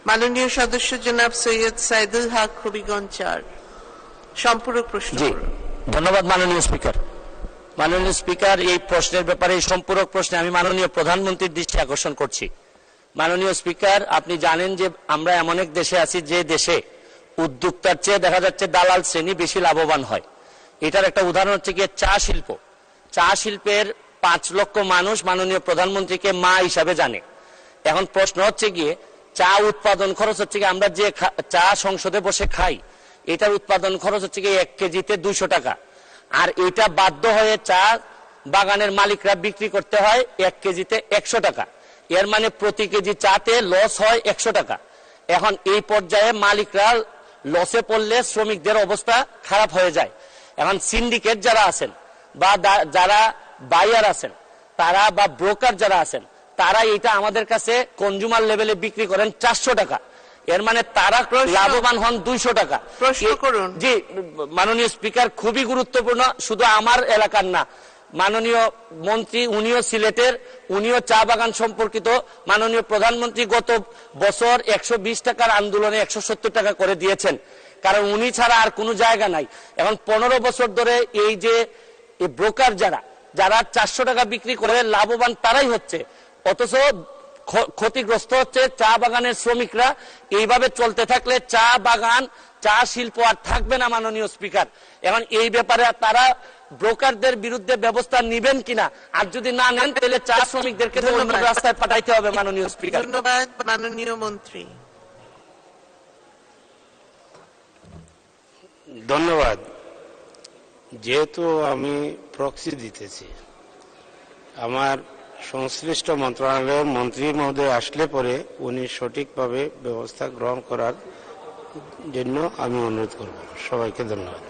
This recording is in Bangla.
মাননীয় সদস্য জনাব সৈয়দ সাইদুল হক হবিগঞ্জ ৪ সম্পূরক প্রশ্ন জি করুন। ধন্যবাদ মাননীয় স্পিকার। মাননীয় স্পিকার, এই প্রশ্নের ব্যাপারে এই সম্পূরক প্রশ্নে আমি মাননীয় প্রধানমন্ত্রীর দৃষ্টি আকর্ষণ করছি। মাননীয় স্পিকার, আপনি জানেন যে আমরা এমন এক দেশে আছি যে দেশে উদ্যোক্তার চেয়ে দেখা যাচ্ছে দালাল শ্রেণী বেশি লাভবান হয়। এটার একটা উদাহরণ হচ্ছে গিয়ে চা শিল্প। চা শিল্পের ৫ লক্ষ মানুষ মাননীয় প্রধানমন্ত্রীকে মা হিসাবে জানে। এখন প্রশ্ন হচ্ছে গিয়ে চা উৎপাদন খরচ হচ্ছে গিয়ে আমরা যে চা সংসদে বসে খাই, এটার উৎপাদন খরচ হচ্ছে গিয়ে ১ কেজিতে ২০০ টাকা। আর এটা বাধ্য হয়ে চা বাগানের মালিকরা বিক্রি করতে হয় ১ কেজিতে ১০০ টাকা। এর মানে প্রতি কেজি চাতে লস হয় ১০০ টাকা। এখন এই পর্যায়ে মালিকরা লসে পড়লে শ্রমিকদের অবস্থা খারাপ হয়ে যায়। এখন সিন্ডিকেট যারা আছেন বা যারা বায়ার আছেন তারা বা ব্রোকার যারা আছেন তারা এটা আমাদের কাছে কনজিউমার লেভেলে বিক্রি করেন ৪০০ টাকা। এর মানে তারা লাভবান হন ২০০ টাকা। প্রশ্ন করুন। জি মাননীয় স্পিকার, খুবই গুরুত্বপূর্ণ, শুধু আমার এলাকার না, মাননীয় মন্ত্রী উনিও সিলেটের, উনিও চা বাগান সম্পর্কিত। মাননীয় প্রধানমন্ত্রী গত বছর ১২০ টাকার আন্দোলনে ১৭০ টাকা করে দিয়েছেন, কারণ উনি ছাড়া আর কোনো জায়গা নাই। এখন ১৫ বছর ধরে এই যে ব্রোকার যারা ৪০০ টাকা বিক্রি করে লাভবান তারাই হচ্ছে, অথচ ক্ষতিগ্রস্ত হচ্ছে চা বাগানের শ্রমিকরা। এইভাবে চলতে থাকলে চা বাগান চা শিল্প আর থাকবে না মাননীয় স্পিকার। এখন এই ব্যাপারে তারা ব্রোকারদের বিরুদ্ধে ব্যবস্থা নিবেন কিনা, আর যদি না নেন তাহলে চা শ্রমিকদেরকে অন্য রাস্তায় পাঠাইতে হবে মাননীয় স্পিকার। ধন্যবাদ মাননীয় মন্ত্রী। ধন্যবাদ। যেহেতু আমি প্রক্সি দিতেছি, আমার সংশ্লিষ্ট মন্ত্রণালয়ের মন্ত্রী মহোদয় আসলে পরে উনি সঠিকভাবে ব্যবস্থা গ্রহণ করার জন্য আমি অনুরোধ করব। সবাইকে ধন্যবাদ।